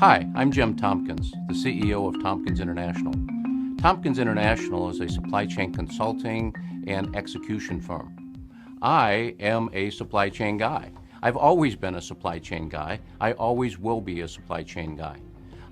Hi, I'm Jim Tompkins, the CEO of Tompkins International. Tompkins International is a supply chain consulting and execution firm. I am a supply chain guy. I've always been a supply chain guy. I always will be a supply chain guy.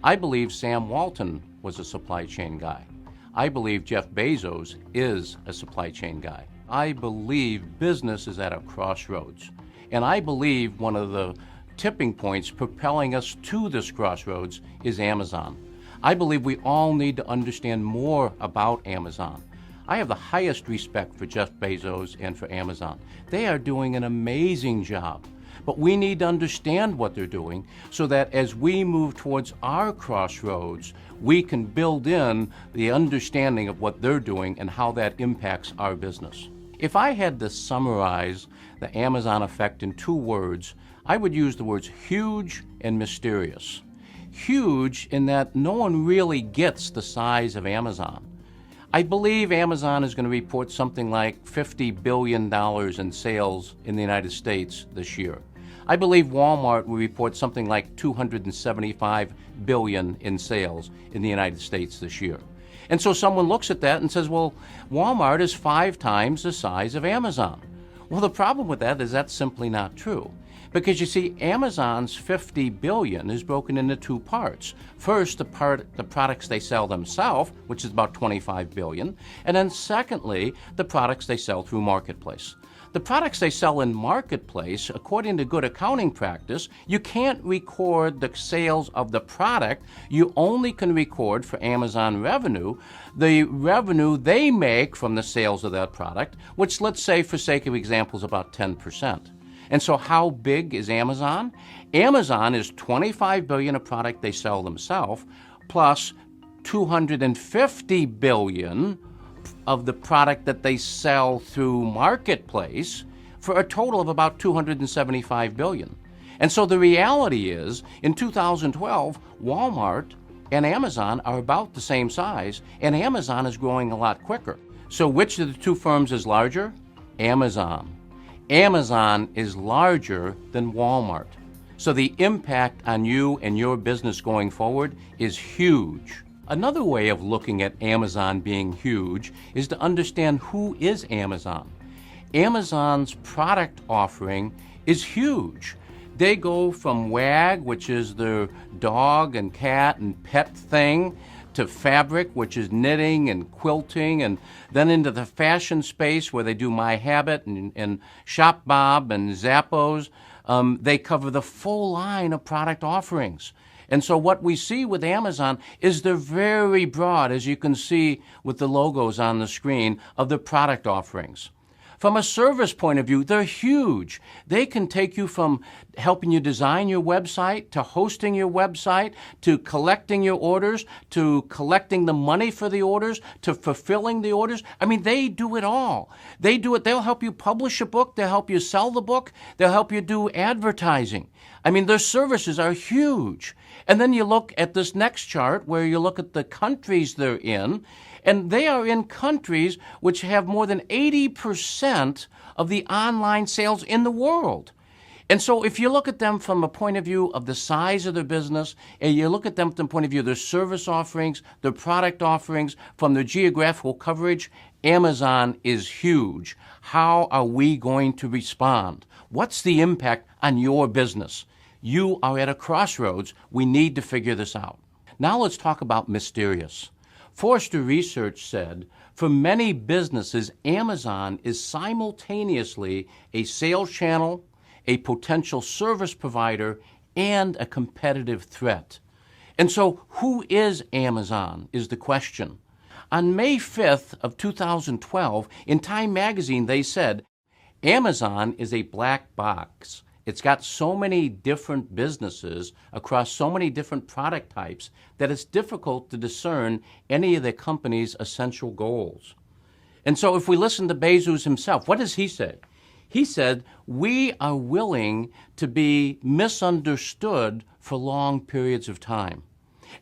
I believe Sam Walton was a supply chain guy. I believe Jeff Bezos is a supply chain guy. I believe business is at a crossroads. And I believe one of the tipping points propelling us to this crossroads is Amazon. I believe we all need to understand more about Amazon. I have the highest respect for Jeff Bezos and for Amazon. They are doing an amazing job. But we need to understand what they're doing so that as we move towards our crossroads, we can build in the understanding of what they're doing and how that impacts our business. If I had to summarize the Amazon effect in 2 words, I would use the words huge and mysterious. Huge in that no one really gets the size of Amazon. I believe Amazon is going to report something like $50 billion in sales in the United States this year. I believe Walmart will report something like $275 billion in sales in the United States this year. And so someone looks at that and says, well, Walmart is 5 times the size of Amazon. Well, the problem with that is that's simply not true. Because you see, Amazon's $50 billion is broken into 2 parts. First, the products they sell themselves, which is about $25 billion. And then secondly, the products they sell through Marketplace. The products they sell in Marketplace, according to good accounting practice, you can't record the sales of the product. You only can record for Amazon revenue, the revenue they make from the sales of that product, which let's say for sake of example is about 10%. And so how big is Amazon? Amazon is $25 billion a product they sell themselves, plus $250 billion of the product that they sell through Marketplace, for a total of about $275 billion. And so the reality is, in 2012, Walmart and Amazon are about the same size, and Amazon is growing a lot quicker. So which of the 2 firms is larger? Amazon. Amazon is larger than Walmart. So the impact on you and your business going forward is huge. Another way of looking at Amazon being huge is to understand who is Amazon. Amazon's product offering is huge. They go from WAG, which is their dog and cat and pet thing, to fabric, which is knitting and quilting, and then into the fashion space where they do My Habit and Shop Bob and Zappos. They cover the full line of product offerings. And so what we see with Amazon is they're very broad, as you can see with the logos on the screen, of the product offerings. From a service point of view, they're huge. They can take you from helping you design your website, to hosting your website, to collecting your orders, to collecting the money for the orders, to fulfilling the orders. I mean, they do it all. They do it. They'll help you publish a book. They'll help you sell the book. They'll help you do advertising. I mean, their services are huge. And then you look at this next chart where you look at the countries they're in, and they are in countries which have more than 80% of the online sales in the world. And so if you look at them from a point of view of the size of their business, and you look at them from the point of view of their service offerings, their product offerings, from their geographical coverage, Amazon is huge. How are we going to respond? What's the impact on your business? You are at a crossroads. We need to figure this out. Now let's talk about mysterious. Forrester Research said, for many businesses, Amazon is simultaneously a sales channel, a potential service provider, and a competitive threat. And so who is Amazon is the question. On May 5th of 2012, in Time magazine, they said, Amazon is a black box. It's got so many different businesses across so many different product types that it's difficult to discern any of the company's essential goals. And so if we listen to Bezos himself, what does he say? He said, we are willing to be misunderstood for long periods of time.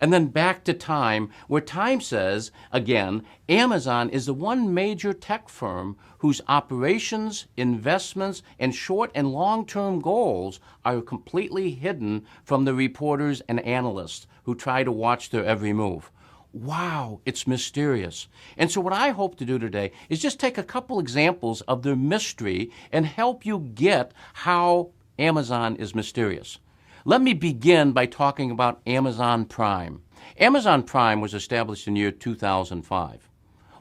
And then back to Time, where Time says, again, Amazon is the one major tech firm whose operations, investments, and short and long-term goals are completely hidden from the reporters and analysts who try to watch their every move. Wow, it's mysterious. And so what I hope to do today is just take a couple examples of their mystery and help you get how Amazon is mysterious. Let me begin by talking about Amazon Prime. Amazon Prime was established in the year 2005.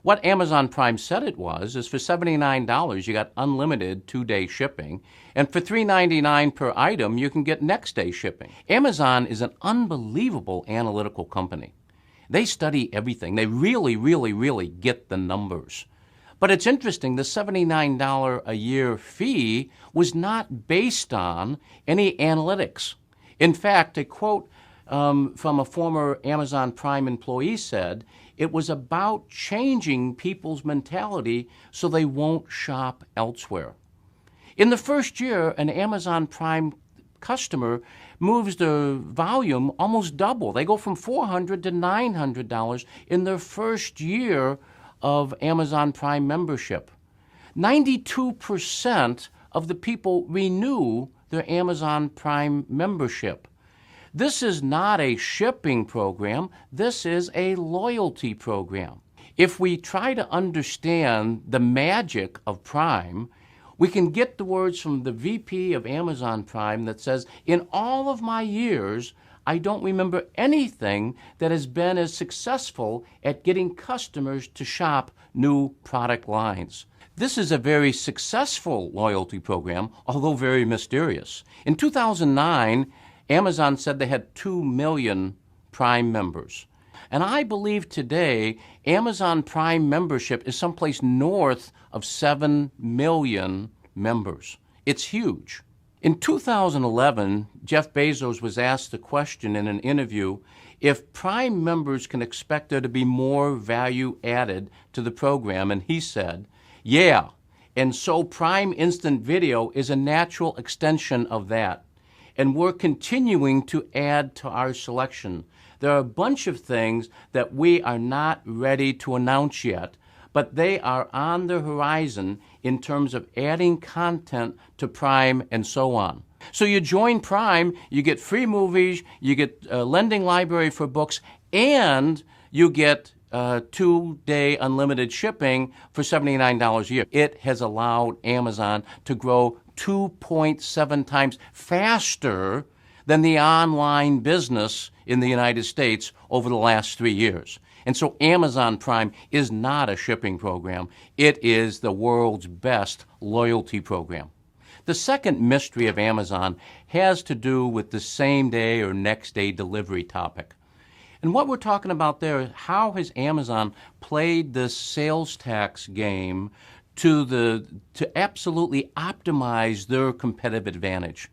What Amazon Prime said it was is for $79 you got unlimited 2-day shipping, and for $3.99 per item you can get next-day shipping. Amazon is an unbelievable analytical company. They study everything. They really get the numbers. But it's interesting, the $79 a year fee was not based on any analytics. In fact, a quote from a former Amazon Prime employee said, it was about changing people's mentality so they won't shop elsewhere. In the first year, an Amazon Prime customer moves their volume almost double. They go from $400 to $900 in their first year of Amazon Prime membership. 92% of the people renew their Amazon Prime membership. This is not a shipping program. This is a loyalty program. If we try to understand the magic of Prime, we can get the words from the VP of Amazon Prime that says, in all of my years, I don't remember anything that has been as successful at getting customers to shop new product lines. This is a very successful loyalty program, although very mysterious. In 2009, Amazon said they had 2 million Prime members. And I believe today Amazon Prime membership is someplace north of 7 million members. It's huge. In 2011, Jeff Bezos was asked the question in an interview if Prime members can expect there to be more value added to the program, and he said, yeah, and so Prime Instant Video is a natural extension of that. And we're continuing to add to our selection. There are a bunch of things that we are not ready to announce yet, but they are on the horizon in terms of adding content to Prime and so on. So you join Prime, you get free movies, you get a lending library for books, and you get 2-day unlimited shipping for $79 a year. It has allowed Amazon to grow 2.7 times faster than the online business in the United States over the last 3 years. And so Amazon Prime is not a shipping program. It is the world's best loyalty program. The second mystery of Amazon has to do with the same-day or next-day delivery topic. And what we're talking about there is how has Amazon played this sales tax game to absolutely optimize their competitive advantage.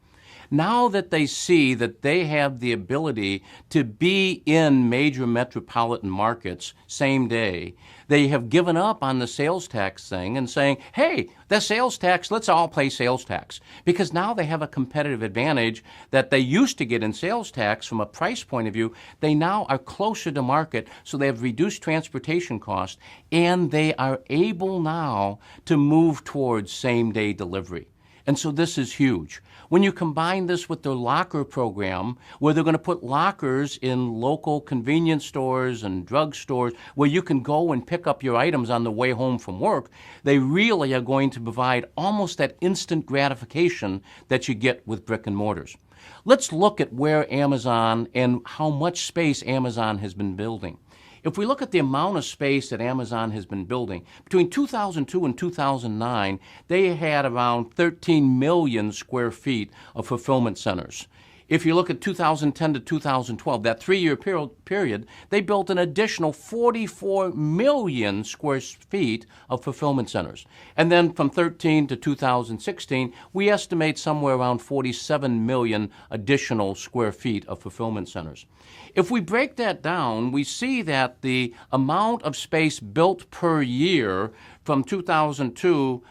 Now that they see that they have the ability to be in major metropolitan markets same day, they have given up on the sales tax thing and saying, hey, the sales tax, let's all pay sales tax. Because now they have a competitive advantage that they used to get in sales tax from a price point of view. They now are closer to market, so they have reduced transportation costs, and they are able now to move towards same-day delivery. And so this is huge. When you combine this with their locker program, where they're going to put lockers in local convenience stores and drug stores where you can go and pick up your items on the way home from work, they really are going to provide almost that instant gratification that you get with brick and mortars. Let's look at where Amazon and how much space Amazon has been building. If we look at the amount of space that Amazon has been building, between 2002 and 2009, they had around 13 million square feet of fulfillment centers. If you look at 2010 to 2012, that 3-year period, they built an additional 44 million square feet of fulfillment centers. And then from 2013 to 2016, we estimate somewhere around 47 million additional square feet of fulfillment centers. If we break that down, we see that the amount of space built per year from 2002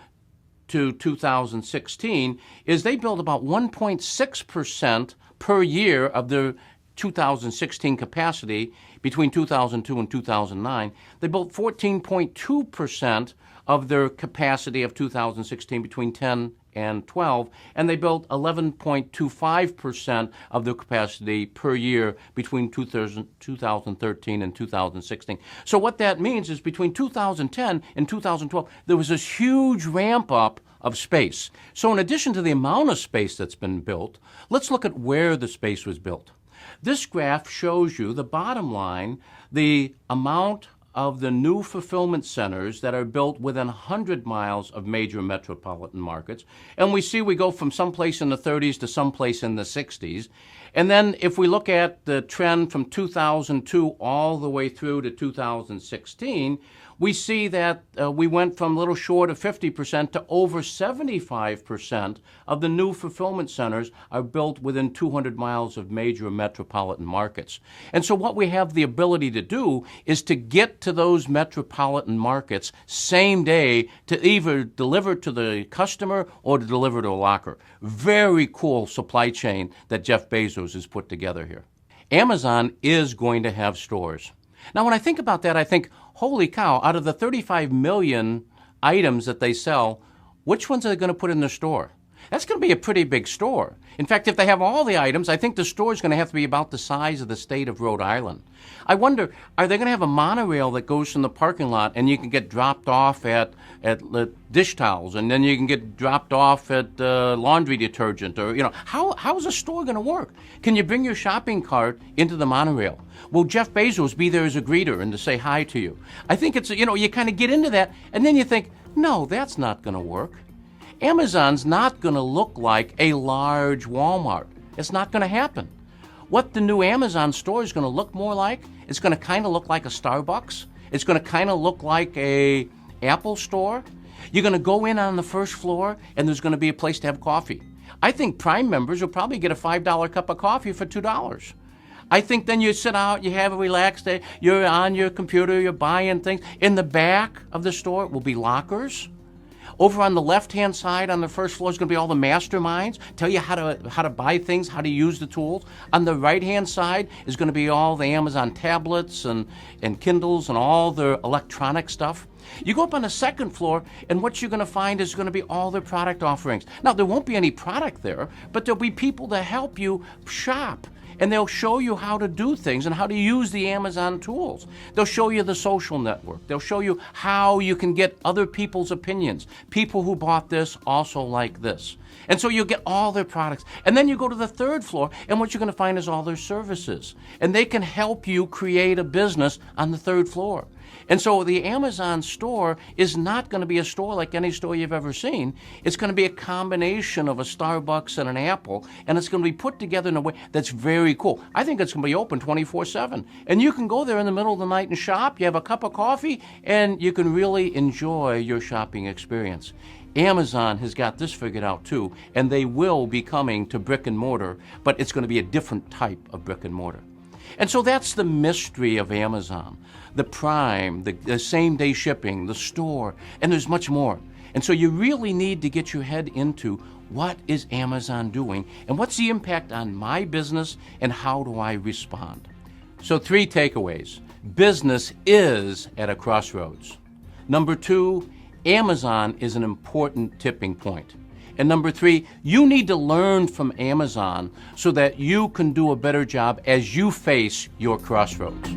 to 2016 is they built about 1.6% per year of their 2016 capacity between 2002 and 2009. They built 14.2% of their capacity of 2016 between 10 and 12, and they built 11.25% of their capacity per year between 2013 and 2016. So what that means is between 2010 and 2012, there was this huge ramp up of space. So in addition to the amount of space that's been built, let's look at where the space was built. This graph shows you the bottom line, the amount of the new fulfillment centers that are built within 100 miles of major metropolitan markets. And we see we go from someplace in the 30s to someplace in the 60s. And then if we look at the trend from 2002 all the way through to 2016, we see that we went from a little short of 50% to over 75% of the new fulfillment centers are built within 200 miles of major metropolitan markets. And so what we have the ability to do is to get to those metropolitan markets same day to either deliver to the customer or to deliver to a locker. Very cool supply chain that Jeff Bezos has put together here. Amazon is going to have stores. Now, when I think about that, I think, holy cow, out of the 35 million items that they sell, which ones are they going to put in their store? That's going to be a pretty big store. In fact, if they have all the items, I think the store is going to have to be about the size of the state of Rhode Island. I wonder, are they going to have a monorail that goes from the parking lot and you can get dropped off at dish towels, and then you can get dropped off at laundry detergent? Or, how is a store going to work? Can you bring your shopping cart into the monorail? Will Jeff Bezos be there as a greeter and to say hi to you? I think it's, you kind of get into that, and then you think, no, that's not going to work. Amazon's not going to look like a large Walmart. It's not going to happen. What the new Amazon store is going to look more like, it's going to kind of look like a Starbucks. It's going to kind of look like a Apple store. You're going to go in on the first floor, and there's going to be a place to have coffee. I think Prime members will probably get a $5 cup of coffee for $2. I think then you sit out, you have a relaxed day, you're on your computer, you're buying things. In the back of the store will be lockers. Over on the left-hand side on the first floor is going to be all the masterminds, tell you how to buy things, how to use the tools. On the right-hand side is going to be all the Amazon tablets and Kindles and all the electronic stuff. You go up on the second floor, and what you're going to find is going to be all the product offerings. Now, there won't be any product there, but there'll be people to help you shop. And they'll show you how to do things and how to use the Amazon tools. They'll show you the social network. They'll show you how you can get other people's opinions. People who bought this also like this. And so you'll get all their products. And then you go to the third floor, and what you're going to find is all their services. And they can help you create a business on the third floor. And so the Amazon store is not going to be a store like any store you've ever seen. It's going to be a combination of a Starbucks and an Apple, and it's going to be put together in a way that's very cool. I think it's going to be open 24/7. And you can go there in the middle of the night and shop. You have a cup of coffee, and you can really enjoy your shopping experience. Amazon has got this figured out too, and they will be coming to brick and mortar, but it's going to be a different type of brick and mortar. And so that's the mystery of Amazon. The Prime, the same-day shipping, the store, and there's much more. And so you really need to get your head into what is Amazon doing and what's the impact on my business and how do I respond. So 3 takeaways. Business is at a crossroads. Number 2, Amazon is an important tipping point. And number 3, you need to learn from Amazon so that you can do a better job as you face your crossroads.